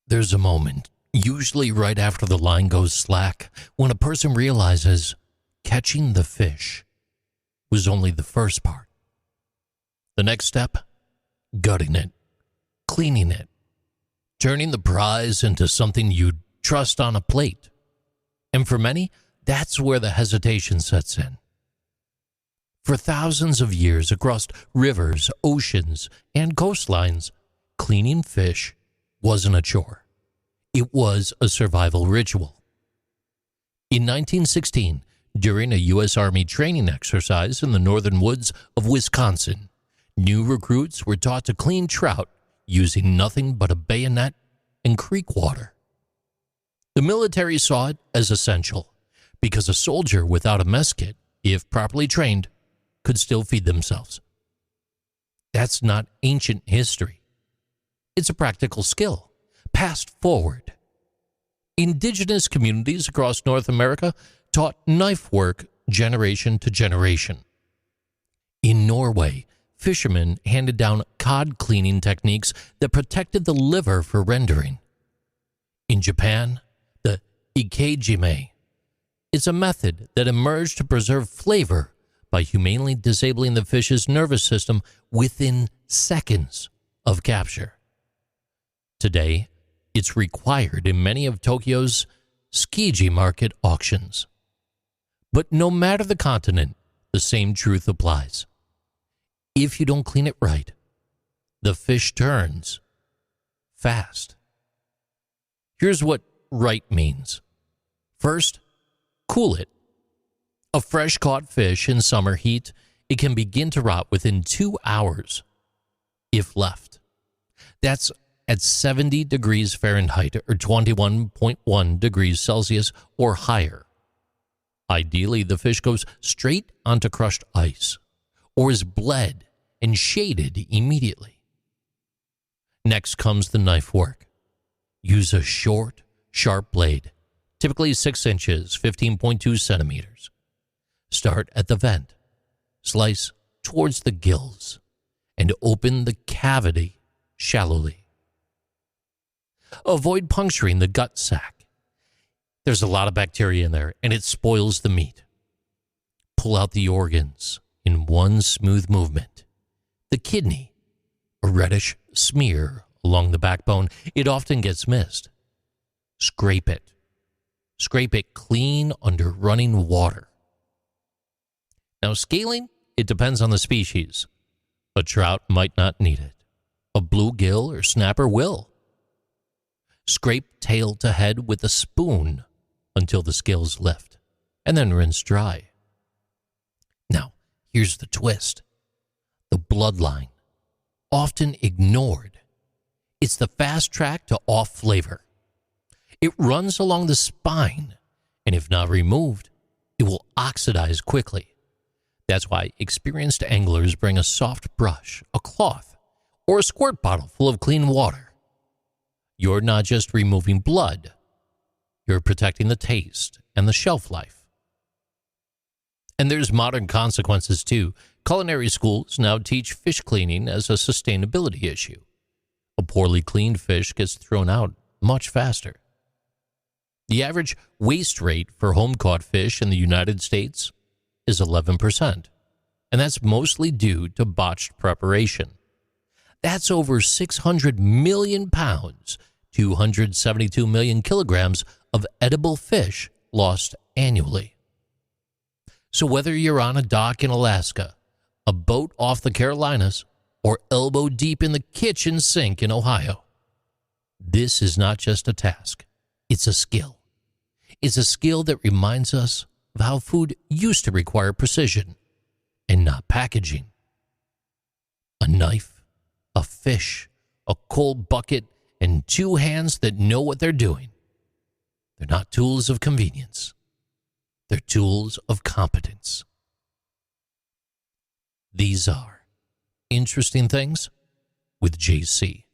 There's a moment, usually right after the line goes slack, when a person realizes catching the fish was only the first part. The next step, gutting it, cleaning it, turning the prize into something you'd trust on a plate. And for many, that's where the hesitation sets in. For thousands of years across rivers, oceans, and coastlines, cleaning fish wasn't a chore. It was a survival ritual. In 1916, during a U.S. Army training exercise in the northern woods of Wisconsin, new recruits were taught to clean trout using nothing but a bayonet and creek water. The military saw it as essential because a soldier without a mess kit, if properly trained, could still feed themselves. That's not ancient history. It's a practical skill, passed forward. Indigenous communities across North America taught knife work generation to generation. In Norway, fishermen handed down cod cleaning techniques that protected the liver for rendering. In Japan, the ikejime. It's a method that emerged to preserve flavor by humanely disabling the fish's nervous system within seconds of capture. Today, it's required in many of Tokyo's Tsukiji market auctions. But no matter the continent, the same truth applies. If you don't clean it right, the fish turns fast. Here's what right means. First, cool it. A fresh caught fish in summer heat, it can begin to rot within 2 hours if left. That's at 70 degrees Fahrenheit or 21.1 degrees Celsius or higher. Ideally, the fish goes straight onto crushed ice or is bled and shaded immediately. Next comes the knife work. Use a short, sharp blade, typically 6 inches, 15.2 centimeters. Start at the vent, slice towards the gills, and open the cavity shallowly. Avoid puncturing the gut sac. There's a lot of bacteria in there, and it spoils the meat. Pull out the organs in one smooth movement. The kidney, a reddish smear along the backbone, it often gets missed. Scrape it. Scrape it clean under running water. Now, scaling, it depends on the species. A trout might not need it. A bluegill or snapper will. Scrape tail to head with a spoon until the scales lift, and then rinse dry. Now, here's the twist. The bloodline, often ignored. It's the fast track to off flavor. It runs along the spine, and if not removed, it will oxidize quickly. That's why experienced anglers bring a soft brush, a cloth, or a squirt bottle full of clean water. You're not just removing blood, you're protecting the taste and the shelf life. And there's modern consequences too. Culinary schools now teach fish cleaning as a sustainability issue. A poorly cleaned fish gets thrown out much faster. The average waste rate for home-caught fish in the United States is 11%, and that's mostly due to botched preparation. That's over 600 million pounds, 272 million kilograms of edible fish lost annually. So whether you're on a dock in Alaska, a boat off the Carolinas, or elbow deep in the kitchen sink in Ohio, this is not just a task, it's a skill. It's a skill that reminds us of how food used to require precision and not packaging. A knife, a fish, a cold bucket, and 2 hands that know what they're doing. They're not tools of convenience. They're tools of competence. These are Interesting Things with JC.